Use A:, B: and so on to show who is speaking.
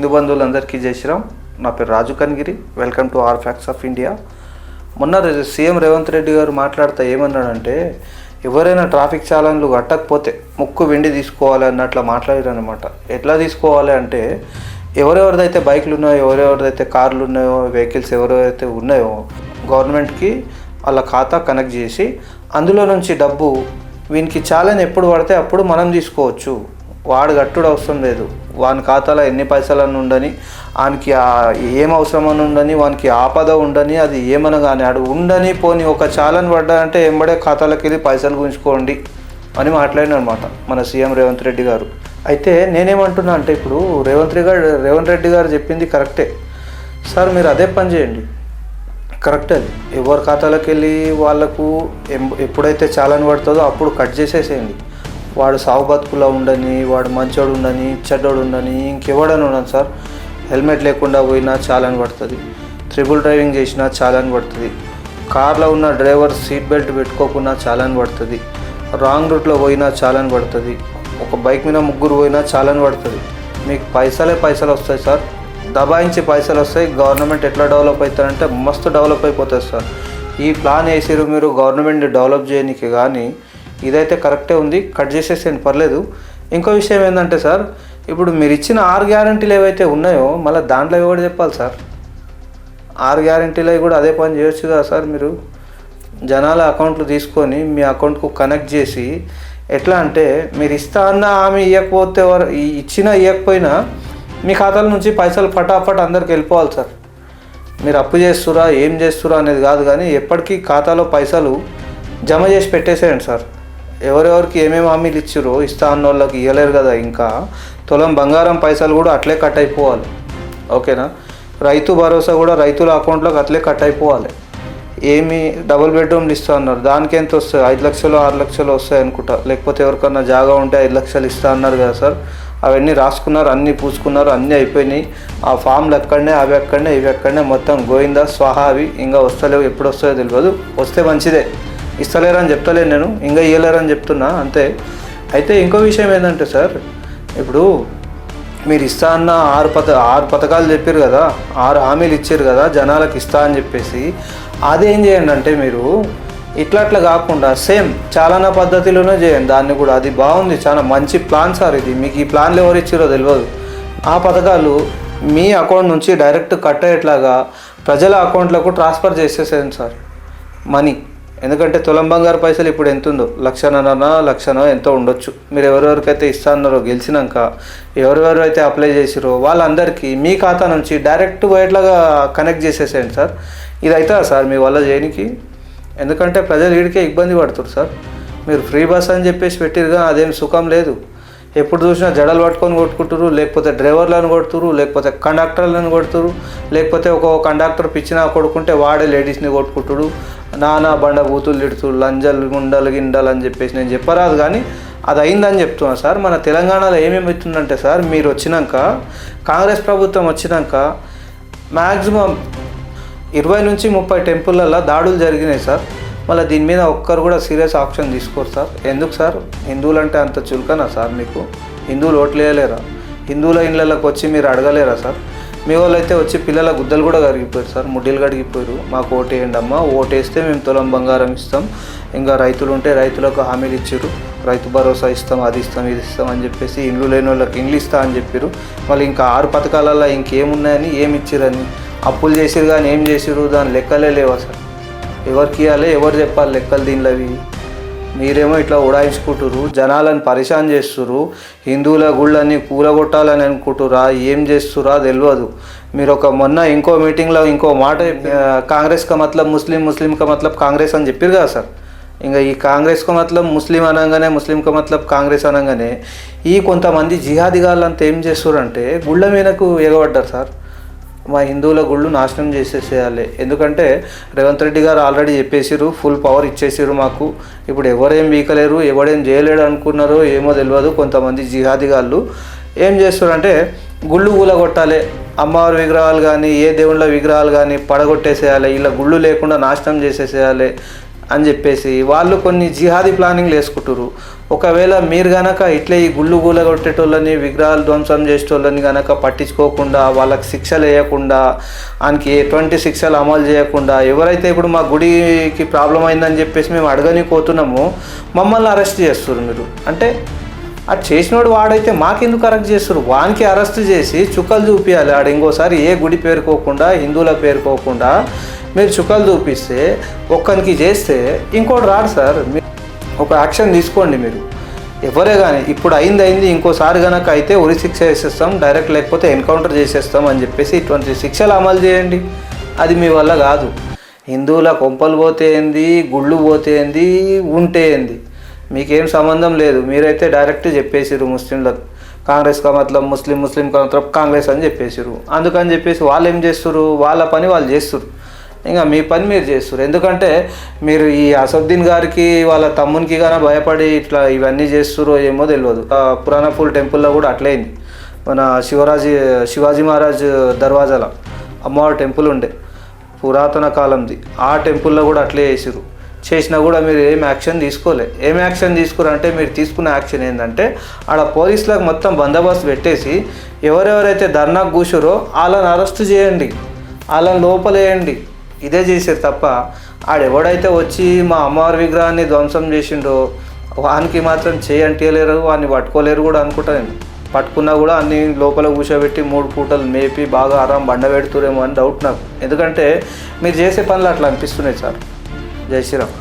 A: హిందూ బంధువులందరికీ జై శ్రీరామ్. నా పేరు Raju Kanigiri. Welcome to our facts of India. మొన్న సీఎం రేవంత్ రెడ్డి గారు మాట్లాడుతూ ఏమన్నాడంటే, ఎవరైనా ట్రాఫిక్ చాలన్లు కట్టకపోతే ముక్కు వెండి తీసుకోవాలి అన్నట్లు మాట్లాడారనమాట. ఎట్లా తీసుకోవాలి అంటే, ఎవరెవరిదైతే బైకులు ఉన్నాయో, ఎవరెవరిదైతే కార్లు ఉన్నాయో, వెహికల్స్ ఎవరైతే ఉన్నాయో గవర్నమెంట్కి వాళ్ళ ఖాతా కనెక్ట్ చేసి అందులో నుంచి డబ్బు వీనికి చాలని ఎప్పుడు పడితే అప్పుడు మనం తీసుకోవచ్చు. వాడు కట్టుడు అవసరం లేదు. వాని ఖాతాలో ఎన్ని పైసలను ఉండని, వానికి ఏం అవసరమని ఉండని, వానికి ఆపద ఉండని, అది ఏమన్నా కానీ ఆడు ఉండని పోని ఒక చాలని పడ్డాడంటే ఎంబడే ఖాతాలోకి వెళ్ళి పైసలు గుంజుకోండి అని మాట్లాడినమాట మన సీఎం రేవంత్ రెడ్డి గారు. అయితే నేనేమంటున్నా అంటే, ఇప్పుడు రేవంత్ రెడ్డి గారు చెప్పింది కరెక్టే సార్. మీరు అదే పని చేయండి, కరెక్టే. అది ఎవరి ఖాతాలోకి వెళ్ళి వాళ్ళకు ఎప్పుడైతే చాలని పడుతుందో అప్పుడు కట్ చేసేసేయండి. వాడు సాగు బతుకులో ఉండని, వాడు మంచోడు ఉండని, చెడ్డోడు ఉండని, ఇంకెవడని ఉండను సార్. హెల్మెట్ లేకుండా పోయినా చాలని పడుతుంది, ట్రిపుల్ డ్రైవింగ్ చేసినా చాలని పడుతుంది, కార్లో ఉన్న డ్రైవర్ సీట్ బెల్ట్ పెట్టుకోకుండా చాలని పడుతుంది, రాంగ్ రూట్లో పోయినా చాలని పడుతుంది, ఒక బైక్ మీద ముగ్గురు పోయినా చాలని పడుతుంది. మీకు పైసలు వస్తాయి సార్, దబాయించి పైసలు వస్తాయి. గవర్నమెంట్ ఎట్లా డెవలప్ అవుతారంటే మస్తు డెవలప్ అయిపోతుంది సార్. ఈ ప్లాన్ వేసిరు మీరు గవర్నమెంట్ని డెవలప్ చేయడానికి, కానీ ఇదైతే కరెక్టే ఉంది, కట్ చేసేసేయండి పర్లేదు. ఇంకో విషయం ఏంటంటే సార్, ఇప్పుడు మీరు ఇచ్చిన 6 గ్యారంటీలు ఏవైతే ఉన్నాయో మళ్ళీ దాంట్లో కూడా చెప్పాలి సార్. 6 గ్యారంటీలు కూడా అదే పని చేయొచ్చు కదా సార్. మీరు జనాల అకౌంట్లు తీసుకొని మీ అకౌంట్కు కనెక్ట్ చేసి, ఎట్లా అంటే మీరు ఇస్తా అన్న ఆమె ఇవ్వకపోతే ఇవ్వకపోయినా మీ ఖాతాల నుంచి పైసలు ఫటాఫట్ అందరికి వెళ్ళిపోవాలి సార్. మీరు అప్పు చేస్తురా ఏం చేస్తురా అనేది కాదు, కానీ ఎప్పటికీ ఖాతాలో పైసలు జమ చేసి పెట్టేసేయండి సార్. ఎవరెవరికి ఏమేమి హామీలు ఇచ్చారో ఇస్తా అన్న వాళ్ళకి ఇవ్వలేరు కదా. ఇంకా తులం బంగారం పైసలు కూడా అట్లే కట్ అయిపోవాలి, ఓకేనా. రైతు భరోసా కూడా రైతుల అకౌంట్లోకి అట్లే కట్ అయిపోవాలి. ఏమి డబుల్ బెడ్రూమ్లు ఇస్తా అన్నారు, దానికి ఎంత వస్తాయి? 5 లక్షలు 6 లక్షలు వస్తాయి అనుకుంటా. లేకపోతే ఎవరికన్నా జాగా ఉంటే 5 లక్షలు ఇస్తా అన్నారు కదా సార్. అవన్నీ రాసుకున్నారు, అన్నీ పూసుకున్నారు, అన్నీ అయిపోయినాయి. ఆ ఫామ్లు ఎక్కడనే, అవి ఎక్కడనే, ఇవి ఎక్కడనే, మొత్తం గోయిందా స్వాహా. అవి ఇంకా వస్తలేవు, ఎప్పుడు వస్తాయో తెలియదు. వస్తే మంచిదే, ఇస్తలేరని చెప్తలేను నేను, ఇంకా ఇవ్వలేరని చెప్తున్నా అంతే. అయితే ఇంకో విషయం ఏంటంటే సార్, ఇప్పుడు మీరు ఇస్తా అన్న 6 పథకాలు చెప్పారు కదా, 6 హామీలు ఇచ్చారు కదా జనాలకు ఇస్తా అని చెప్పేసి, అదేం చేయండి అంటే మీరు ఇట్లా కాకుండా సేమ్ చాలనా పద్ధతిలోనే చేయండి దాన్ని కూడా. అది బాగుంది, చాలా మంచి ప్లాన్ సార్ ఇది. మీకు ఈ ప్లాన్లు ఎవరు ఇచ్చారో తెలియదు. ఆ పథకాలు మీ అకౌంట్ నుంచి డైరెక్ట్ కట్ అయ్యేట్లాగా ప్రజల అకౌంట్లకు ట్రాన్స్ఫర్ చేసేసేయండి సార్ మనీ. ఎందుకంటే తులం బంగారు పైసలు ఇప్పుడు ఎంత ఉందో, 1,00,000 ఎంతో ఉండొచ్చు. మీరు ఎవరెవరికైతే ఇస్తా అన్నారో గెలిచినాక, ఎవరెవరైతే అప్లై చేసిరో వాళ్ళందరికీ మీ ఖాతా నుంచి డైరెక్ట్ పోయేట్లాగా కనెక్ట్ చేసేసేయండి సార్. ఇది అవుతుందా సార్ మీ వల్ల చేయనికి? ఎందుకంటే ప్రజలు వీడికే ఇబ్బంది పడుతున్నారు సార్. మీరు ఫ్రీ బస్ అని చెప్పేసి పెట్టిరుగా, అదేం సుఖం లేదు. ఎప్పుడు చూసినా జడలు పట్టుకొని కొట్టుకుంటారు, లేకపోతే డ్రైవర్లను కొడుతురు, లేకపోతే కండక్టర్లను కొడుతురు, లేకపోతే ఒక కండక్టర్ పిచ్చినా కొడుకుంటే వాడే లేడీస్ని కొట్టుకుంటాడు. నానా బండ బూతులు తిడుతురు, లంజలు గుండలు గిండలు అని చెప్పేసి నేను చెప్పరాదు, కానీ అది అయిందని చెప్తున్నాను సార్. మన తెలంగాణలో ఏమేమి అవుతుందంటే సార్, మీరు వచ్చినాక, కాంగ్రెస్ ప్రభుత్వం వచ్చినాక మ్యాక్సిమం 20 నుంచి 30 టెంపుల్లలో దాడులు జరిగినాయి సార్. మళ్ళీ దీని మీద ఒక్కరు కూడా సీరియస్ యాక్షన్ తీసుకోరు సార్. ఎందుకు సార్? హిందువులు అంటే అంత చులకనా సార్ మీకు? హిందువులు ఓట్లు వేయలేరా? హిందువుల ఇళ్ళకి వచ్చి మీరు అడగలేరా సార్? మీ వాళ్ళు అయితే వచ్చి పిల్లల గుద్దలు కూడా కరిగిపోయారు సార్, ముడ్డీలు కడిగిపోయారు. మాకు ఓటు వేయండి అమ్మా, ఓటు వేస్తే మేము తులం బంగారం ఇస్తాం, ఇంకా రైతులు ఉంటే రైతులకు హామీలు ఇచ్చారు, రైతు భరోసా ఇస్తాం, అది ఇస్తాం, ఇది ఇస్తాం అని చెప్పేసి, ఇండ్లు లేని వాళ్ళకి ఇండ్లు ఇస్తా అని చెప్పారు. మళ్ళీ ఇంకా 6 పథకాలలో ఇంకేమున్నాయని, ఏమి ఇచ్చిరని, అప్పులు చేసిరు కానీ ఏం చేసిరు, దాని లెక్కలే లేవా సార్? ఎవరికి ఇవ్వాలి, ఎవరు చెప్పాలి లెక్కలు దీనిలో? అవి మీరేమో ఇట్లా ఉడాయించుకుంటురు, జనాలను పరిశాన్ చేస్తురు, హిందువుల గుళ్ళని కూలగొట్టాలని అనుకుంటురా, ఏం చేస్తురా తెలియదు. మీరు మొన్న ఇంకో మీటింగ్లో ఇంకో మాట, కాంగ్రెస్ కా మతలబ్ ముస్లిం, ముస్లిం కా మతలబ్ కాంగ్రెస్ అని చెప్పారు కదా సార్. ఇంకా ఈ కాంగ్రెస్ కా మతలబ్ ముస్లిం అనగానే, ముస్లిం కా మతలబ్ కాంగ్రెస్ అనగానే ఈ కొంతమంది జిహాదిగాళ్ళంతా ఏం చేస్తురంటే గుళ్ళ మీదకు ఎగబడ్డారు సార్. మా హిందువుల గుళ్ళు నాశనం చేసేసేయాలి. ఎందుకంటే రేవంత్ రెడ్డి గారు ఆల్రెడీ చెప్పేసిరు, ఫుల్ పవర్ ఇచ్చేసిరు మాకు. ఇప్పుడు ఎవరేం వీకలేరు, ఎవడేం చేయలేడు అనుకున్నారో ఏమో తెలియదు. కొంతమంది జిహాదిగాళ్ళు ఏం చేస్తారంటే గుళ్ళు కూలగొట్టాలి, అమ్మవారి విగ్రహాలు కానీ ఏ దేవుళ్ళ విగ్రహాలు కానీ పడగొట్టేసేయాలి, ఇలా గుళ్ళు లేకుండా నాశనం చేసేసేయాలి అని చెప్పేసి వాళ్ళు కొన్ని జిహాదీ ప్లానింగ్లు వేసుకుంటారు. ఒకవేళ మీరు గనక ఇట్లా ఈ గుళ్ళు గూల కొట్టేటోళ్ళని విగ్రహాలు ధ్వంసం చేసేటోళ్ళని గనక పట్టించుకోకుండా వాళ్ళకి శిక్షలు వేయకుండా ఆయనకి ఎటువంటి శిక్షలు అమలు చేయకుండా ఎవరైతే ఇప్పుడు మా గుడికి ప్రాబ్లం అయిందని చెప్పేసి మేము అడగని పోతున్నామో మమ్మల్ని అరెస్ట్ చేస్తారు మీరు. అంటే అది చేసినోడు వాడైతే మాకెందుకు అరెస్ట్ చేస్తారు? వానికి అరెస్ట్ చేసి చుక్కలు చూపించాలి. ఆడ ఇంకోసారి ఏ గుడి పేరుకోకుండా హిందువుల పేరుకోకుండా మీరు చుక్కలు చూపిస్తే ఒక్కరికి చేస్తే ఇంకోటి రాడు సార్. ఒక యాక్షన్ తీసుకోండి మీరు ఎవరే కానీ. ఇప్పుడు అయింది ఇంకోసారి కనుక అయితే ఉరి శిక్ష వేసేస్తాం డైరెక్ట్, లేకపోతే ఎన్కౌంటర్ చేసేస్తాం అని చెప్పేసి ఇటువంటి శిక్షలు అమలు చేయండి. అది మీ వల్ల కాదు. హిందువుల కొంపలు పోతే ఏంది, గుళ్ళు పోతే ఏంది, ఉంటే ఏంది, మీకేం సంబంధం లేదు. మీరైతే డైరెక్ట్ చెప్పేసిరు ముస్లింలకు, కాంగ్రెస్ కా మతలబ్ ముస్లిం కా మతలబ్ కాంగ్రెస్ అని చెప్పేసిరు. అందుకని చెప్పేసి వాళ్ళు ఏం చేస్తారు, వాళ్ళ పని వాళ్ళు చేస్తారు, ఇంకా మీ పని మీరు చేస్తారు. ఎందుకంటే మీరు ఈ అసదుద్దీన్ గారికి వాళ్ళ తమ్మునికి కానీ భయపడి ఇట్లా ఇవన్నీ చేస్తారో ఏమో తెలియదు. పురాణపూల్ టెంపుల్లో కూడా అట్లయింది. మన శివాజీ మహారాజ్ దర్వాజాల అమ్మవారి టెంపుల్ ఉండే పురాతన కాలంది, ఆ టెంపుల్లో కూడా అట్లే చేసిరు. చేసినా కూడా మీరు ఏం యాక్షన్ తీసుకోలే. ఏం యాక్షన్ తీసుకురంటే మీరు తీసుకున్న యాక్షన్ ఏంటంటే ఆడ పోలీసులకు మొత్తం బందోబస్తు పెట్టేసి ఎవరెవరైతే ధర్నాకు కూర్చోరో వాళ్ళని అరెస్ట్ చేయండి, వాళ్ళని లోపలేయండి. ఇదే చేశారు తప్ప ఆడెవడైతే వచ్చి మా అమ్మవారి విగ్రహాన్ని ధ్వంసం చేసిండో వానికి మాత్రం చేయంటలేరు, వాడిని పట్టుకోలేరు కూడా అనుకుంటా నేను. పట్టుకున్నా కూడా అన్ని లోపల కూర్చోబెట్టి 3 పూటలు మేపి బాగా ఆరాం బండ పెడుతురేమో అని డౌట్ నాకు. ఎందుకంటే మీరు చేసే పనులు అట్లా అనిపిస్తున్నాయి సార్. జై శ్రీరామ్.